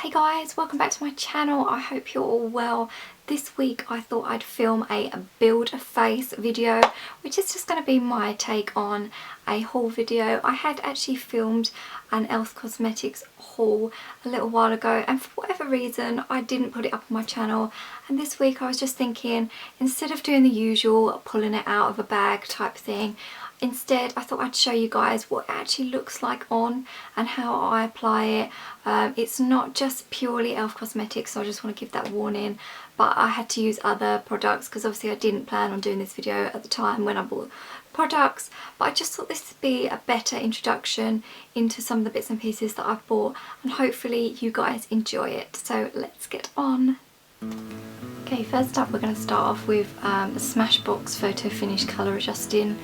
Hey guys, welcome back to my channel. I hope you're all well. This week I thought I'd film a build a face video, which is just going to be my take on a haul video. I had actually filmed an e.l.f. cosmetics haul a little while ago, and for whatever reason I didn't put it up on my channel. And this week I was just thinking, instead of doing the usual pulling it out of a bag type thing, instead I thought I'd show you guys what it actually looks like on and how I apply it. It's not just purely e.l.f. cosmetics, so I just want to give that warning, but I had to use other products because obviously I didn't plan on doing this video at the time when I bought products, but I just thought this would be a better introduction into some of the bits and pieces that I've bought, and hopefully you guys enjoy it. So let's get on. Okay, first up we're going to start off with the Smashbox Photo Finish Colour Adjusting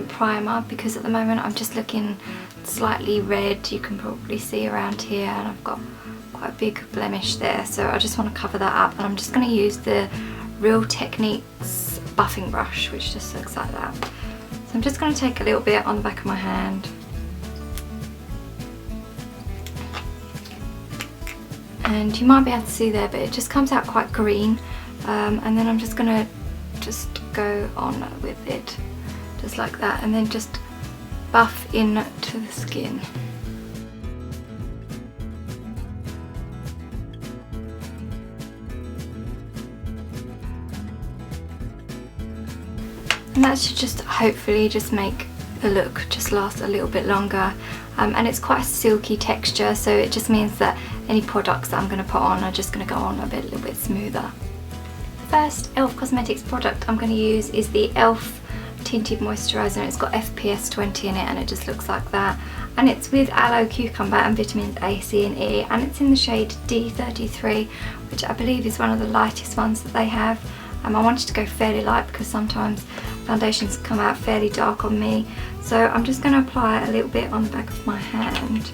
primer, because at the moment I'm just looking slightly red. You can probably see around here, and I've got quite a big blemish there, so I just want to cover that up. And I'm just going to use the Real Techniques buffing brush, which just looks like that. So I'm just going to take a little bit on the back of my hand, and you might be able to see there, but it just comes out quite green, and then I'm just going to go on with it just like that, and then just buff into the skin. And that should just hopefully just make the look just last a little bit longer, and it's quite a silky texture, so it just means that any products that I'm going to put on are just going to go on a little bit smoother. First e.l.f. Cosmetics product I'm going to use is the e.l.f. Tinted Moisturiser, and it's got FPS 20 in it, and it just looks like that, and it's with aloe, cucumber and vitamins A, C and E, and it's in the shade D33, which I believe is one of the lightest ones that they have. I wanted to go fairly light because sometimes foundations come out fairly dark on me, so I'm just going to apply a little bit on the back of my hand,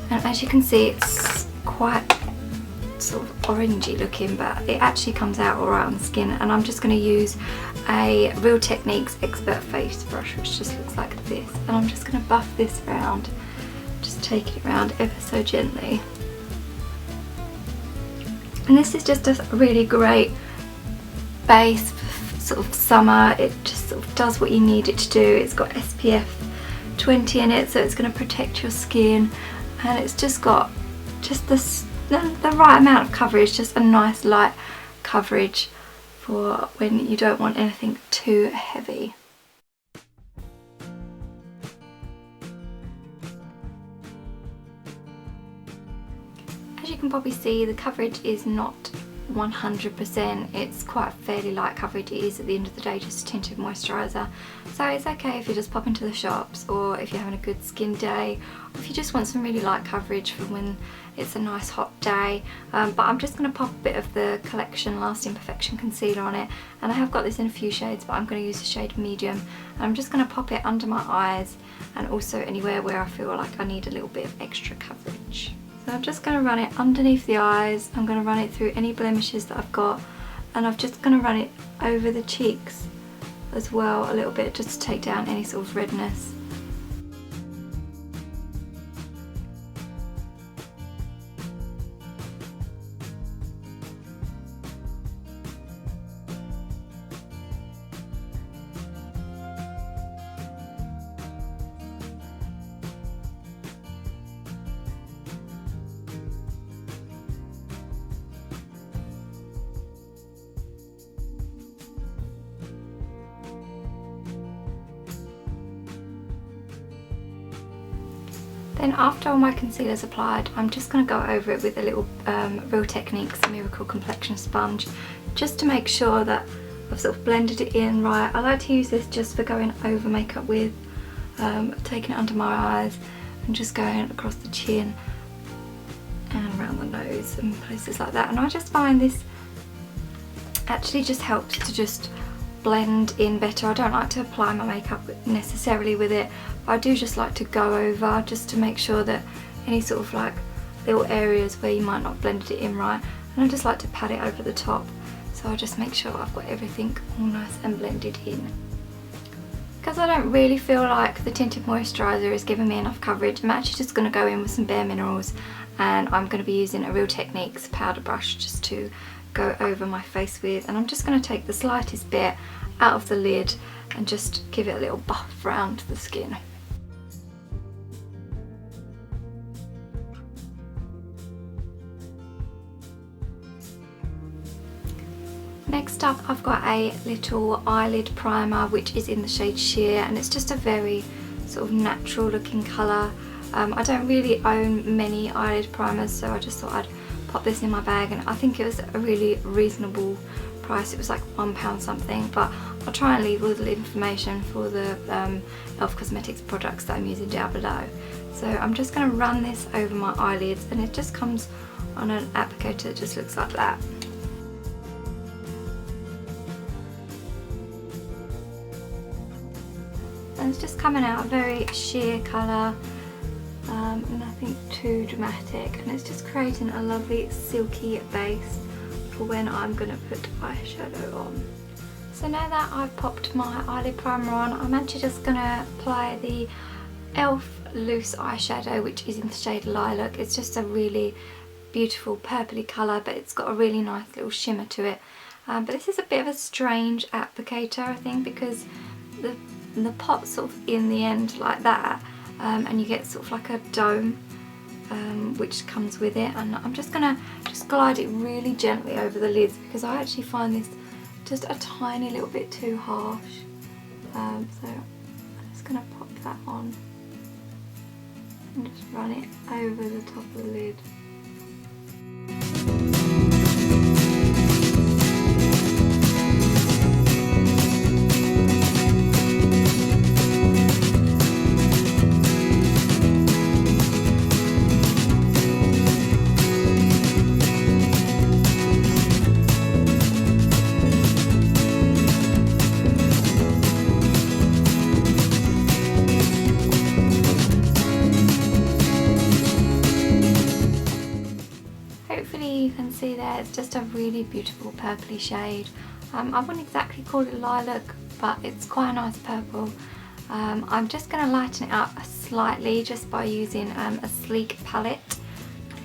and as you can see it's quite sort of orangey looking, but it actually comes out alright on the skin. And I'm just going to use a Real Techniques Expert Face Brush, which just looks like this, and I'm just going to buff this around, just taking it around ever so gently. And this is just a really great base for sort of summer. It just sort of does what you need it to do. It's got SPF 20 in it, so it's going to protect your skin, and it's just got just the right amount of coverage, just a nice light coverage for when you don't want anything too heavy. As you can probably see, the coverage is not 100%, it's quite fairly light coverage. It is at the end of the day just a tinted moisturiser, so it's okay if you just pop into the shops, or if you're having a good skin day, or if you just want some really light coverage for when it's a nice hot day. But I'm just going to pop a bit of the Collection Lasting Perfection Concealer on it, and I have got this in a few shades, but I'm going to use the shade Medium, and I'm just going to pop it under my eyes and also anywhere where I feel like I need a little bit of extra coverage. So I'm just going to run it underneath the eyes, I'm going to run it through any blemishes that I've got, and I'm just going to run it over the cheeks as well a little bit, just to take down any sort of redness. Then after all my concealer's applied, I'm just going to go over it with a little Real Techniques Miracle Complexion Sponge, just to make sure that I've sort of blended it in right. I like to use this just for going over makeup with, taking it under my eyes and just going across the chin and around the nose and places like that. And I just find this actually just helps to just blend in better. I don't like to apply my makeup necessarily with it, but I do just like to go over just to make sure that any sort of like little areas where you might not have blended it in right, and I just like to pat it over the top, so I just make sure I've got everything all nice and blended in. Because I don't really feel like the tinted moisturiser is giving me enough coverage, I'm actually just going to go in with some Bare Minerals and I'm going to be using a Real Techniques powder brush just to go over my face with, and I'm just going to take the slightest bit out of the lid and just give it a little buff around the skin. Next up, I've got a little eyelid primer which is in the shade Sheer, and it's just a very sort of natural looking colour. I don't really own many eyelid primers, so I just thought I'd pop this in my bag, and I think it was a really reasonable price. It was like £1 something, but I'll try and leave all the information for the e.l.f. Cosmetics products that I'm using down below. So I'm just going to run this over my eyelids, and it just comes on an applicator that just looks like that. And it's just coming out a very sheer colour, nothing too dramatic, and it's just creating a lovely silky base for when I'm going to put eyeshadow on. So now that I've popped my eyelid primer on, I'm actually just going to apply the e.l.f. loose eyeshadow, which is in the shade Lilac. It's just a really beautiful purpley colour, but it's got a really nice little shimmer to it. But this is a bit of a strange applicator, I think, because the pot's sort of in the end like that, and you get sort of like a dome which comes with it, and I'm just gonna glide it really gently over the lids because I actually find this just a tiny little bit too harsh. So I'm just gonna pop that on and just run it over the top of the lid. You can see there it's just a really beautiful purpley shade. I wouldn't exactly call it lilac, but it's quite a nice purple. I'm just going to lighten it up slightly just by using a sleek palette,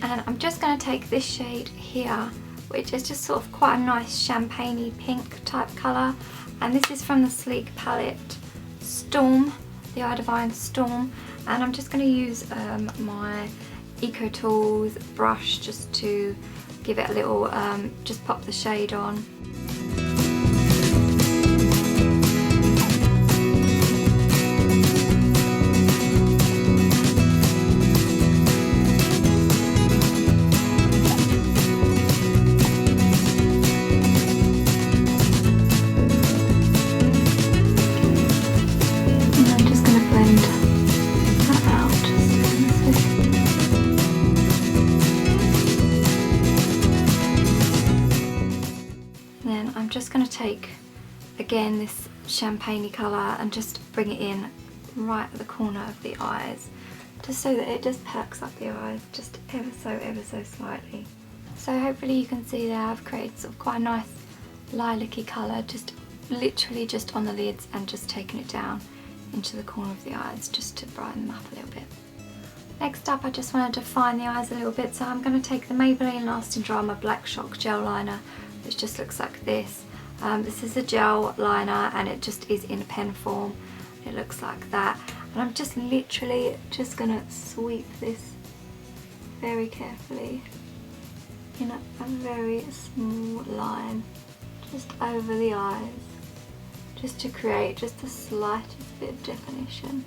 and I'm just going to take this shade here, which is just sort of quite a nice champagne-y pink type colour, and this is from the sleek palette Storm, the Divine Storm, and I'm just going to use my Eco Tools brush just to give it a little, just pop the shade on. Just going to take again this champagne-y colour and just bring it in right at the corner of the eyes, just so that it just perks up the eyes just ever so slightly. So hopefully you can see there I've created sort of quite a nice lilac-y colour, just literally just on the lids, and just taking it down into the corner of the eyes just to brighten them up a little bit. Next up, I just want to define the eyes a little bit, so I'm going to take the Maybelline Lasting Drama Black Shock Gel Liner, which just looks like this. This is a gel liner, and it just is in pen form. It looks like that, and I'm just literally just going to sweep this very carefully in a very small line just over the eyes, just to create just the slightest bit of definition.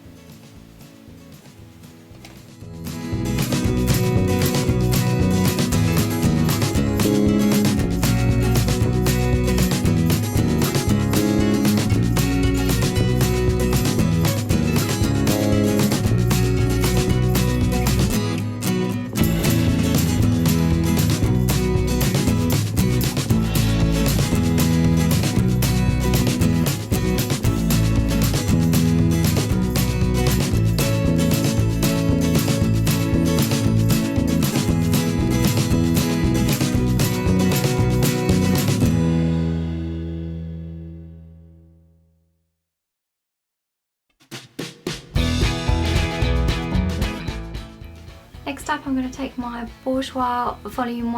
up I'm going to take my Bourjois Volume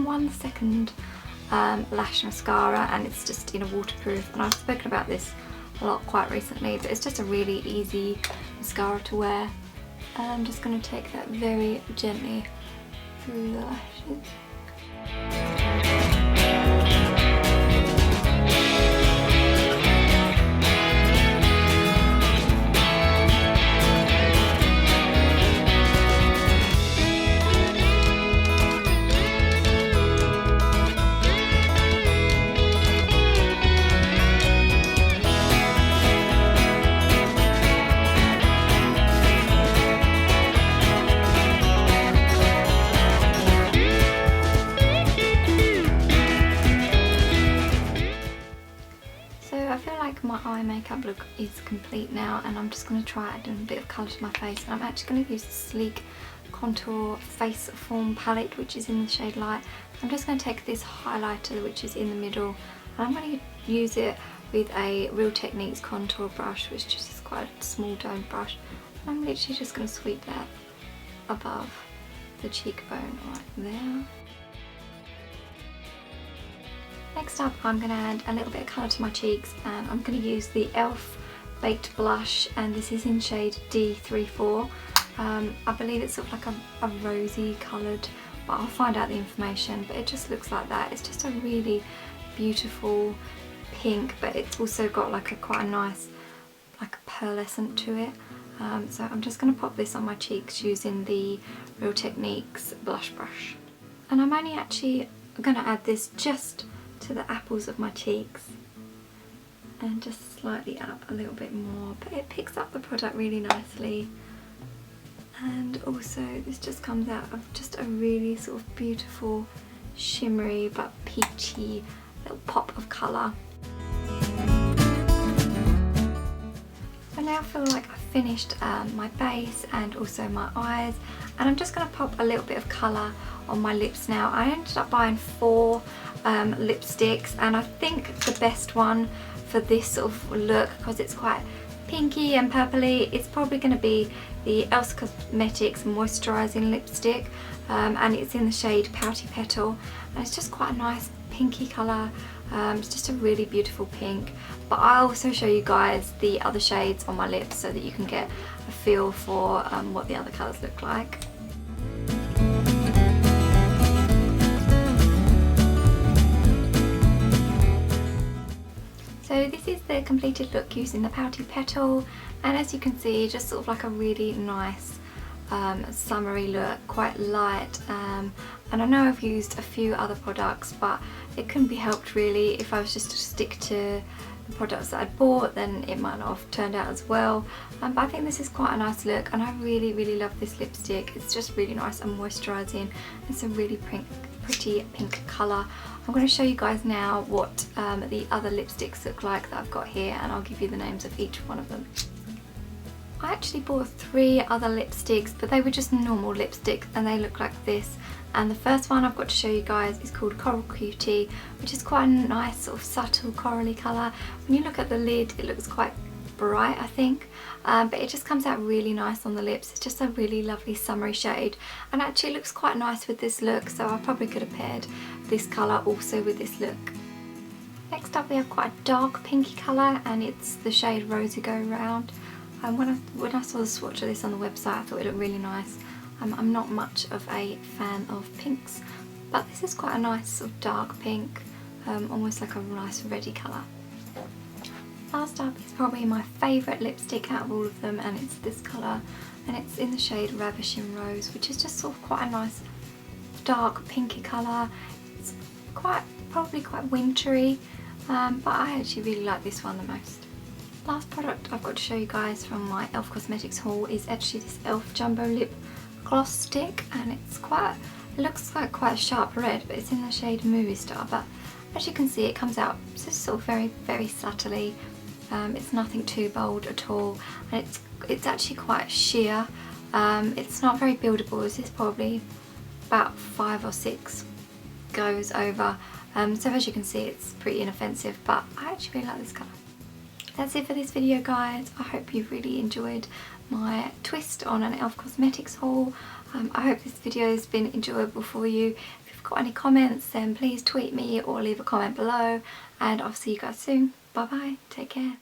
1 Second Lash Mascara, and it's just in a waterproof, and I've spoken about this a lot quite recently, but it's just a really easy mascara to wear. And I'm just going to take that very gently through the lashes. My eye makeup look is complete now, and I'm just going to try adding a bit of colour to my face, and I'm actually going to use the Sleek Contour Face Form palette, which is in the shade Light. I'm just going to take this highlighter, which is in the middle, and I'm going to use it with a Real Techniques contour brush, which just is quite a small domed brush. And I'm literally just going to sweep that above the cheekbone right there. Next up, I'm going to add a little bit of colour to my cheeks, and I'm going to use the e.l.f. Baked Blush, and this is in shade D34. I believe it's sort of like a rosy coloured, but I'll find out the information, but it just looks like that. It's just a really beautiful pink, but it's also got like quite a nice like pearlescent to it. So I'm just going to pop this on my cheeks using the Real Techniques blush brush. And I'm only actually going to add this just to the apples of my cheeks and just slightly up a little bit more, but it picks up the product really nicely, and also this just comes out of just a really sort of beautiful shimmery but peachy little pop of colour. So now I feel like I've finished my base and also my eyes, and I'm just going to pop a little bit of colour on my lips now. I ended up buying 4 lipsticks, and I think the best one for this sort of look, because it's quite pinky and purpley, it's probably going to be the e.l.f. Cosmetics Moisturising Lipstick, and it's in the shade Pouty Petal, and it's just quite a nice pinky colour. It's just a really beautiful pink, but I'll also show you guys the other shades on my lips so that you can get a feel for what the other colours look like. So this is the completed look using the Pouty Petal, and as you can see, just sort of like a really nice summery look, quite light, and I know I've used a few other products, but it couldn't be helped really. If I was just to stick to the products that I'd bought, then it might not have turned out as well, but I think this is quite a nice look, and I really love this lipstick. It's just really nice and moisturising. It's a really pretty pink colour. I'm going to show you guys now what the other lipsticks look like that I've got here, and I'll give you the names of each one of them. I actually bought 3 other lipsticks, but they were just normal lipsticks, and they look like this. And the first one I've got to show you guys is called Coral Cutie, which is quite a nice sort of subtle corally colour. When you look at the lid, it looks quite bright, I think, but it just comes out really nice on the lips. It's just a really lovely summery shade, and actually looks quite nice with this look, so I probably could have paired this colour also with this look. Next up we have quite a dark pinky colour, and it's the shade Rosy Go Round. When I saw the swatch of this on the website, I thought it looked really nice. I'm not much of a fan of pinks, but this is quite a nice sort of dark pink, almost like a nice reddy colour. Last up is probably my favourite lipstick out of all of them, and it's this colour, and it's in the shade Ravishing Rose, which is just sort of quite a nice dark pinky colour. It's probably quite wintry, but I actually really like this one the most. Last product I've got to show you guys from my e.l.f. Cosmetics haul is actually this e.l.f. Jumbo Lip Gloss Stick, and it looks like quite a sharp red, but it's in the shade Movie Star. But as you can see, it comes out just sort of very subtly. It's nothing too bold at all, and it's actually quite sheer. It's not very buildable. This is probably about 5 or 6 goes over. So as you can see, it's pretty inoffensive, but I actually really like this colour. That's it for this video, guys. I hope you've really enjoyed my twist on an e.l.f. Cosmetics haul. I hope this video has been enjoyable for you. If you've got any comments, then please tweet me or leave a comment below, and I'll see you guys soon. Bye bye, take care.